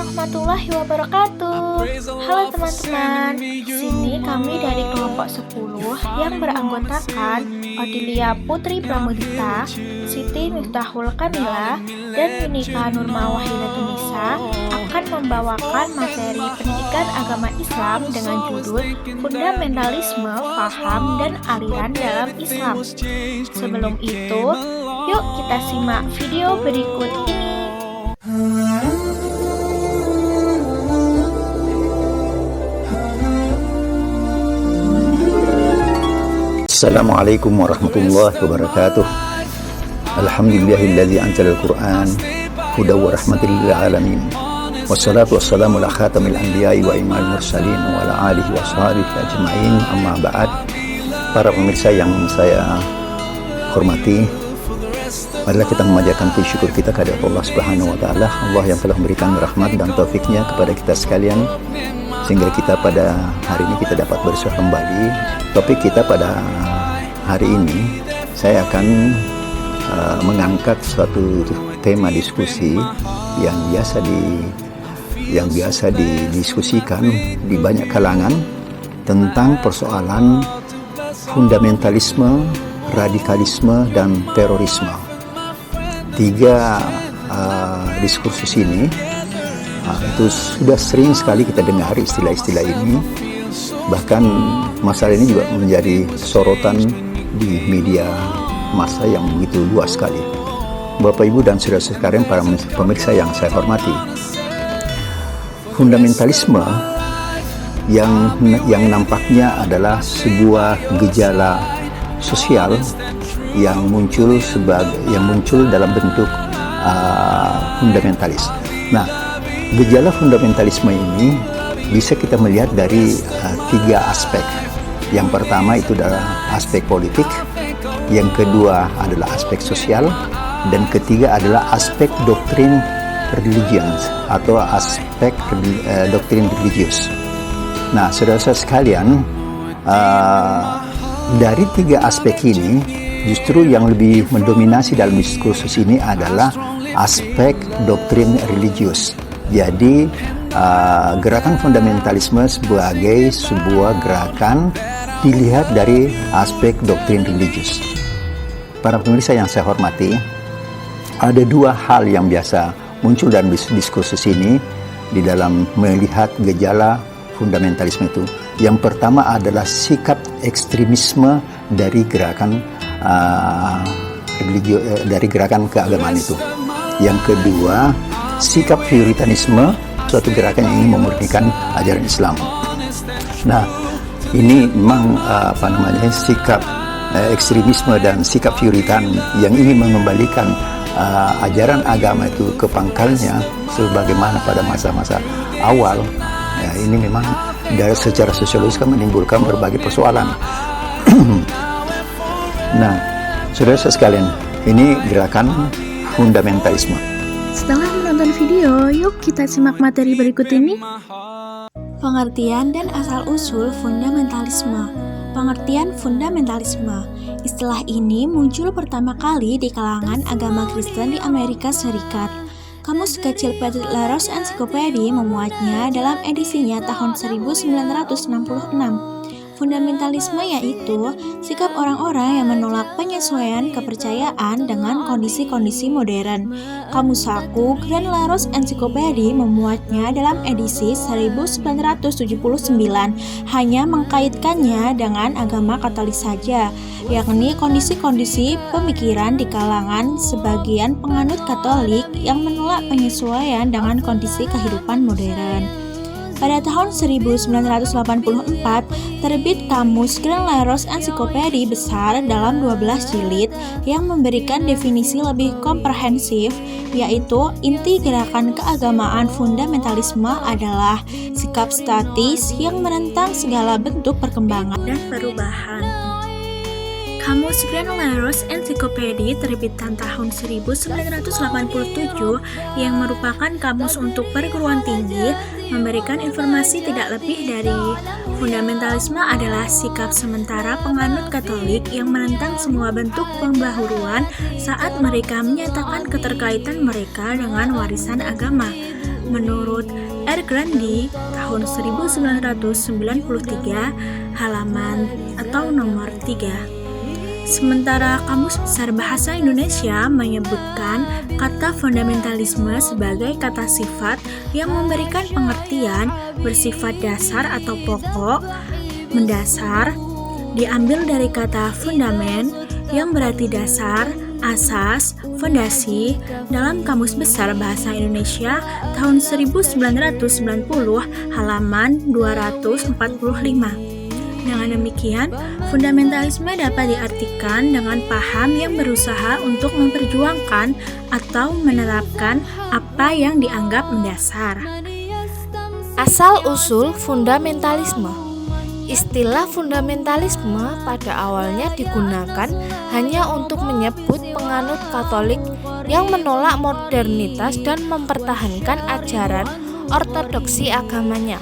warahmatullahi wabarakatuh. Halo teman-teman, di sini kami dari kelompok 10 yang beranggotakan Odilia Putri Pramudita, Siti Miftahul Kamila, dan Yunika Nurma Wahidatunisa akan membawakan materi pendidikan agama Islam dengan judul Fundamentalisme, Paham, dan Aliran dalam Islam. Sebelum itu, yuk kita simak video berikut ini. Assalamualaikum warahmatullahi wabarakatuh. Alhamdulillahilladzi anzalal Qur'an hudaw wa rahmatil lil alamin. Wassalatu wassalamu ala khatamil anbiya'i wa imamil mursalin wa ala alihi wa sahbihi ajma'in. Amma ba'd. Para pemirsa yang saya hormati, marilah kita memanjatkan puji syukur kita kepada Allah Subhanahu wa taala, Allah yang telah memberikan rahmat dan taufiknya kepada kita sekalian sehingga kita pada hari ini kita dapat bersua kembali. Topik kita pada hari ini, saya akan mengangkat suatu tema diskusi yang biasa didiskusikan di banyak kalangan tentang persoalan fundamentalisme, radikalisme, dan terorisme. Tiga diskursus ini itu sudah sering sekali kita dengar istilah-istilah ini. Bahkan masalah ini juga menjadi sorotan di media massa yang begitu luas sekali. Bapak, Ibu, dan saudara sekalian, para pemirsa yang saya hormati, fundamentalisme yang nampaknya adalah sebuah gejala sosial yang muncul dalam bentuk fundamentalis. Nah, gejala fundamentalisme ini bisa kita melihat dari tiga aspek. Yang pertama itu adalah aspek politik, yang kedua adalah aspek sosial, dan ketiga adalah aspek doktrin religius atau aspek doktrin religius. Nah, saudara-saudara sekalian, dari tiga aspek ini justru yang lebih mendominasi dalam diskursus ini adalah aspek doktrin religius. Jadi gerakan fundamentalisme sebagai sebuah gerakan dilihat dari aspek doktrin religius. Para pemirsa yang saya hormati, ada dua hal yang biasa muncul dalam diskursus ini di dalam melihat gejala fundamentalisme itu. Yang pertama adalah sikap ekstremisme dari gerakan dari gerakan keagamaan itu. Yang kedua, sikap puritanisme, suatu gerakan yang ingin memurnikan ajaran Islam. Nah, ini memang sikap ekstremisme dan sikap puritan yang ingin mengembalikan ajaran agama itu ke pangkalnya sebagaimana pada masa-masa awal. Ya, ini memang dari secara sosiologis kan menimbulkan berbagai persoalan. Nah, saudara-saudara sekalian, ini gerakan fundamentalisme. Setelah menonton video, yuk kita simak materi berikut ini. Pengertian dan asal-usul fundamentalisme. Pengertian fundamentalisme. Istilah ini muncul pertama kali di kalangan agama Kristen di Amerika Serikat. Kamus Kecil Petit Larousse Encyclopedia memuatnya dalam edisinya tahun 1966. Fundamentalisme yaitu sikap orang-orang yang menolak penyesuaian kepercayaan dengan kondisi-kondisi modern. Kamus Saku Grand Larousse Encyclopedia memuatnya dalam edisi 1979, hanya mengkaitkannya dengan agama Katolik saja, yakni kondisi-kondisi pemikiran di kalangan sebagian penganut Katolik yang menolak penyesuaian dengan kondisi kehidupan modern. Pada tahun 1984, terbit Kamus Grand Larousse Encyclopedia besar dalam 12 jilid yang memberikan definisi lebih komprehensif, yaitu inti gerakan keagamaan fundamentalisme adalah sikap statis yang menentang segala bentuk perkembangan dan perubahan. Kamus Grand Larousse Encyclopedia terbitan tahun 1987 yang merupakan kamus untuk perguruan tinggi, memberikan informasi tidak lebih dari fundamentalisme adalah sikap sementara penganut Katolik yang menentang semua bentuk pembaharuan saat mereka menyatakan keterkaitan mereka dengan warisan agama. menurut R. Grandi tahun 1993 halaman atau nomor 3. Sementara Kamus Besar Bahasa Indonesia menyebutkan kata fundamentalisme sebagai kata sifat yang memberikan pengertian bersifat dasar atau pokok, mendasar, diambil dari kata fundamen yang berarti dasar, asas, fondasi dalam Kamus Besar Bahasa Indonesia tahun 1990 halaman 245. Dengan demikian, fundamentalisme dapat diartikan dengan paham yang berusaha untuk memperjuangkan atau menerapkan apa yang dianggap mendasar. Asal-usul fundamentalisme. Istilah fundamentalisme pada awalnya digunakan hanya untuk menyebut penganut Katolik yang menolak modernitas dan mempertahankan ajaran ortodoksi agamanya.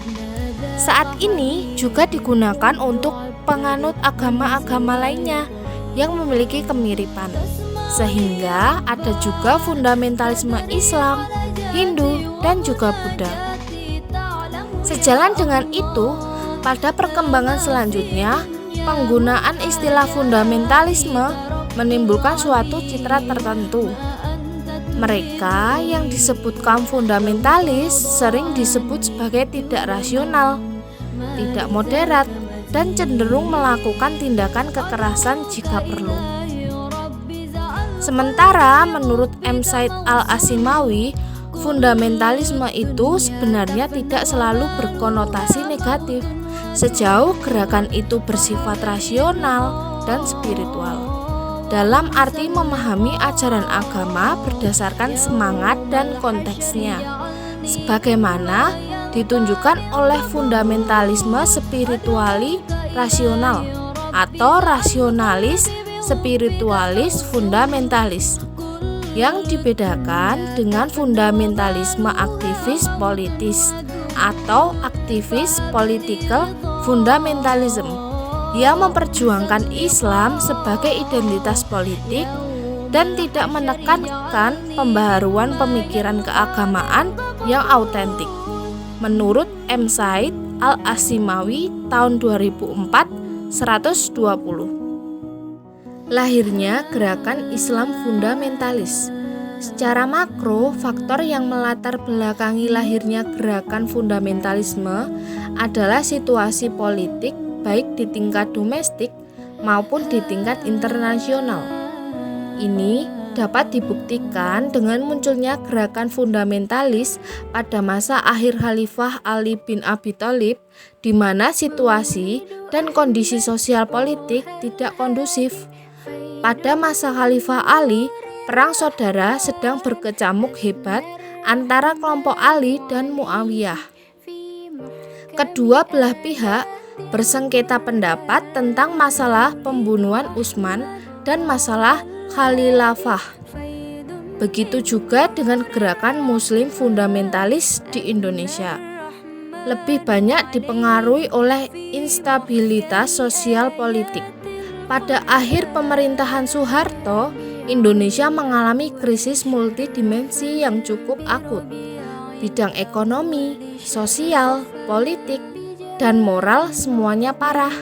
Saat ini juga digunakan untuk penganut agama-agama lainnya yang memiliki kemiripan, sehingga ada juga fundamentalisme Islam, Hindu, dan juga Buddha. Sejalan dengan itu, pada perkembangan selanjutnya, penggunaan istilah fundamentalisme menimbulkan suatu citra tertentu. Mereka yang disebut kaum fundamentalis sering disebut sebagai tidak rasional, tidak moderat, dan cenderung melakukan tindakan kekerasan jika perlu. Sementara menurut M. Said Al-Asimawi, fundamentalisme itu sebenarnya tidak selalu berkonotasi negatif, sejauh gerakan itu bersifat rasional dan spiritual, dalam arti memahami ajaran agama berdasarkan semangat dan konteksnya, sebagaimana ditunjukkan oleh fundamentalisme spirituali rasional atau rasionalis spiritualis fundamentalis, yang dibedakan dengan fundamentalisme aktivis politis atau aktivis political fundamentalism yang memperjuangkan Islam sebagai identitas politik dan tidak menekankan pembaharuan pemikiran keagamaan yang autentik. Menurut M. Said Al-Asimawi tahun 2004, 120. Lahirnya gerakan Islam fundamentalis. Secara makro, faktor yang melatar belakangi lahirnya gerakan fundamentalisme adalah situasi politik baik di tingkat domestik maupun di tingkat internasional. Ini dapat dibuktikan dengan munculnya gerakan fundamentalis pada masa akhir Khalifah Ali bin Abi Thalib, di mana situasi dan kondisi sosial politik tidak kondusif. Pada masa Khalifah Ali, perang saudara sedang berkecamuk hebat antara kelompok Ali dan Muawiyah. Kedua belah pihak bersengketa pendapat tentang masalah pembunuhan Utsman dan masalah Khalilafah. Begitu juga dengan gerakan Muslim fundamentalis di Indonesia. Lebih banyak dipengaruhi oleh instabilitas sosial politik. Pada akhir pemerintahan Soeharto, Indonesia mengalami krisis multidimensi yang cukup akut. Bidang ekonomi, sosial, politik, dan moral semuanya parah,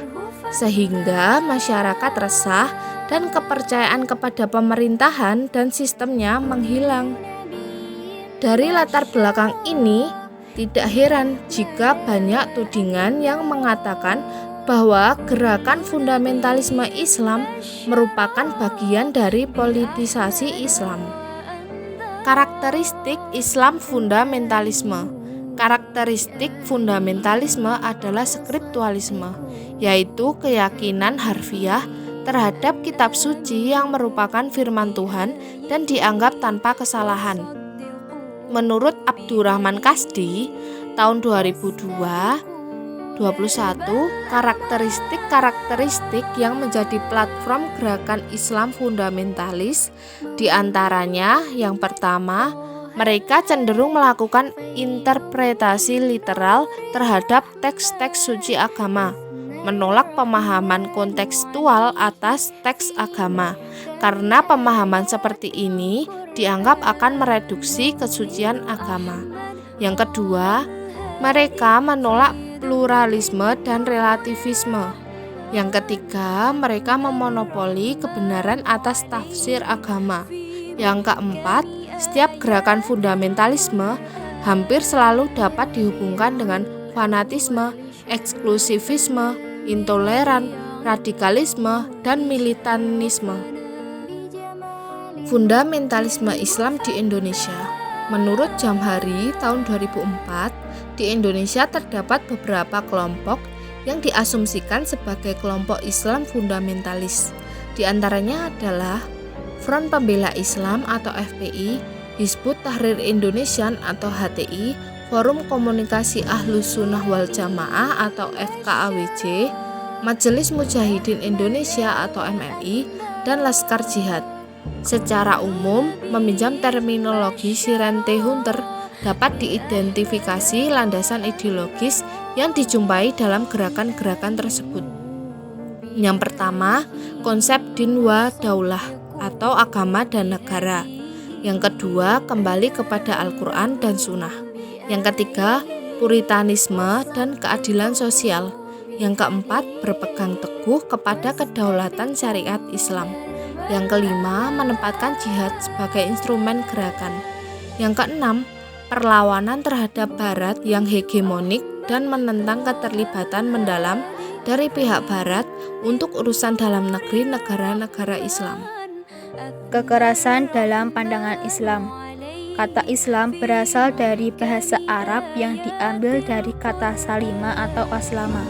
sehingga masyarakat resah dan kepercayaan kepada pemerintahan dan sistemnya menghilang. Dari latar belakang ini, tidak heran jika banyak tudingan yang mengatakan bahwa gerakan fundamentalisme Islam merupakan bagian dari politisasi Islam. Karakteristik Islam fundamentalisme. Karakteristik fundamentalisme adalah skriptualisme, yaitu keyakinan harfiah terhadap kitab suci yang merupakan firman Tuhan dan dianggap tanpa kesalahan. Menurut Abdurrahman Kasdi, tahun 2021, karakteristik yang menjadi platform gerakan Islam fundamentalis diantaranya yang pertama, mereka cenderung melakukan interpretasi literal terhadap teks-teks suci agama, menolak pemahaman kontekstual atas teks agama, karena pemahaman seperti ini dianggap akan mereduksi kesucian agama. Yang kedua, mereka menolak pluralisme dan relativisme. Yang ketiga, mereka memonopoli kebenaran atas tafsir agama. Yang keempat, setiap gerakan fundamentalisme hampir selalu dapat dihubungkan dengan fanatisme, eksklusivisme, intoleran, radikalisme, dan militanisme. Fundamentalisme Islam di Indonesia. Menurut Jamhari tahun 2004, di Indonesia terdapat beberapa kelompok yang diasumsikan sebagai kelompok Islam fundamentalis. Di antaranya adalah Front Pembela Islam atau FPI, Hizbut Tahrir Indonesia atau HTI, Forum Komunikasi Ahlus Sunnah Wal Jamaah atau FKAWJ, Majelis Mujahidin Indonesia atau MMI, dan Laskar Jihad. Secara umum, meminjam terminologi Sirente Hunter, dapat diidentifikasi landasan ideologis yang dijumpai dalam gerakan-gerakan tersebut. Yang pertama, konsep din wa daulah atau agama dan negara. Yang kedua, kembali kepada Al-Quran dan Sunnah. Yang ketiga, puritanisme dan keadilan sosial. Yang keempat, berpegang teguh kepada kedaulatan syariat Islam. Yang kelima, menempatkan jihad sebagai instrumen gerakan. Yang keenam, perlawanan terhadap Barat yang hegemonik dan menentang keterlibatan mendalam dari pihak Barat untuk urusan dalam negeri negara-negara Islam. Kekerasan dalam pandangan Islam. Kata Islam berasal dari bahasa Arab yang diambil dari kata salima atau aslama.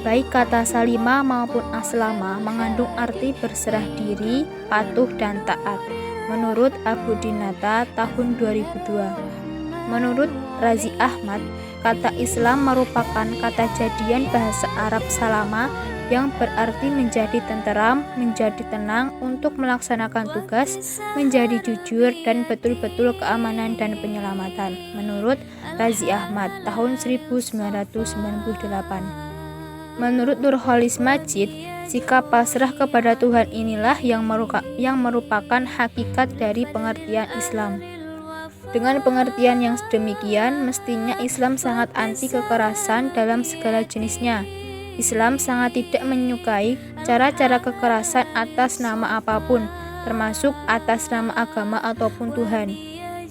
Baik kata salima maupun aslama mengandung arti berserah diri, patuh, dan taat. Menurut Abu Dinata tahun 2002. Menurut Razi Ahmad, kata Islam merupakan kata jadian bahasa Arab salama yang berarti menjadi tenteram, menjadi tenang untuk melaksanakan tugas, menjadi jujur, dan betul-betul keamanan dan penyelamatan. Menurut Razi Ahmad tahun 1998. Menurut Nurholis Majid, sikap pasrah kepada Tuhan inilah yang merupakan hakikat dari pengertian Islam. Dengan pengertian yang sedemikian, mestinya Islam sangat anti kekerasan dalam segala jenisnya. Islam sangat tidak menyukai cara-cara kekerasan atas nama apapun, termasuk atas nama agama ataupun Tuhan.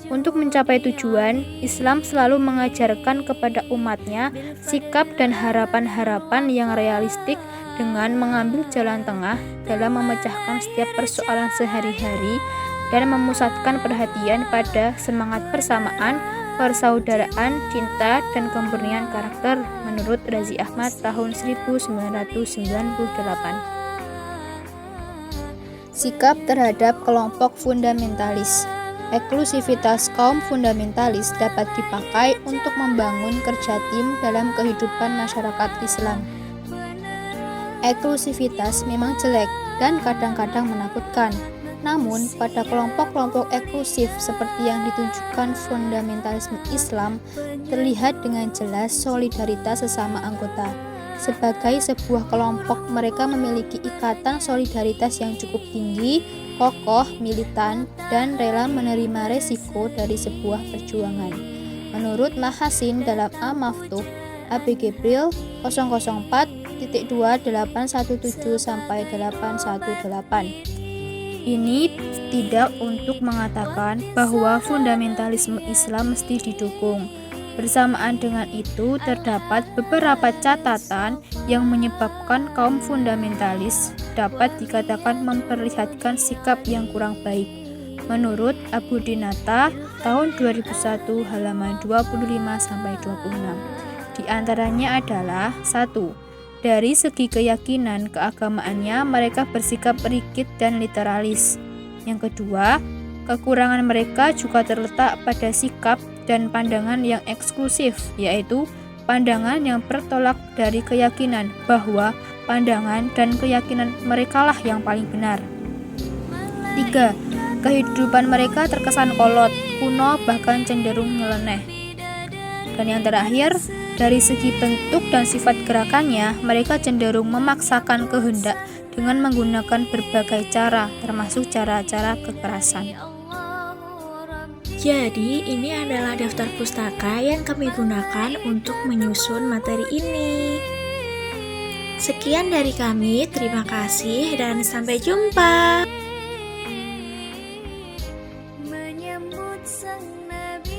Untuk mencapai tujuan, Islam selalu mengajarkan kepada umatnya sikap dan harapan-harapan yang realistik dengan mengambil jalan tengah dalam memecahkan setiap persoalan sehari-hari dan memusatkan perhatian pada semangat persamaan, persaudaraan, cinta, dan kemurnian karakter menurut Razi Ahmad tahun 1998. Sikap terhadap kelompok fundamentalis. Eksklusivitas kaum fundamentalis dapat dipakai untuk membangun kerja tim dalam kehidupan masyarakat Islam. Eksklusivitas memang jelek dan kadang-kadang menakutkan. Namun, pada kelompok-kelompok eksklusif seperti yang ditunjukkan fundamentalisme Islam, terlihat dengan jelas solidaritas sesama anggota. Sebagai sebuah kelompok, mereka memiliki ikatan solidaritas yang cukup tinggi, kokoh, militan, dan rela menerima resiko dari sebuah perjuangan. Menurut Mahasin dalam Al-Maftuh, ABG Bril 004-2817-818. Ini tidak untuk mengatakan bahwa fundamentalisme Islam mesti didukung. Bersamaan dengan itu, terdapat beberapa catatan yang menyebabkan kaum fundamentalis dapat dikatakan memperlihatkan sikap yang kurang baik. Menurut Abu Dinata tahun 2001 halaman 25-26. Di antaranya adalah 1. Dari segi keyakinan keagamaannya mereka bersikap rigid dan literalis. Yang kedua, kekurangan mereka juga terletak pada sikap dan pandangan yang eksklusif, yaitu pandangan yang bertolak dari keyakinan bahwa pandangan dan keyakinan merekalah yang paling benar. 3. Kehidupan mereka terkesan kolot, kuno, bahkan cenderung nyeleneh. Dan yang terakhir, dari segi bentuk dan sifat gerakannya, mereka cenderung memaksakan kehendak dengan menggunakan berbagai cara, termasuk cara-cara kekerasan. Jadi, ini adalah daftar pustaka yang kami gunakan untuk menyusun materi ini. Sekian dari kami, terima kasih dan sampai jumpa. Menyambut sang nabi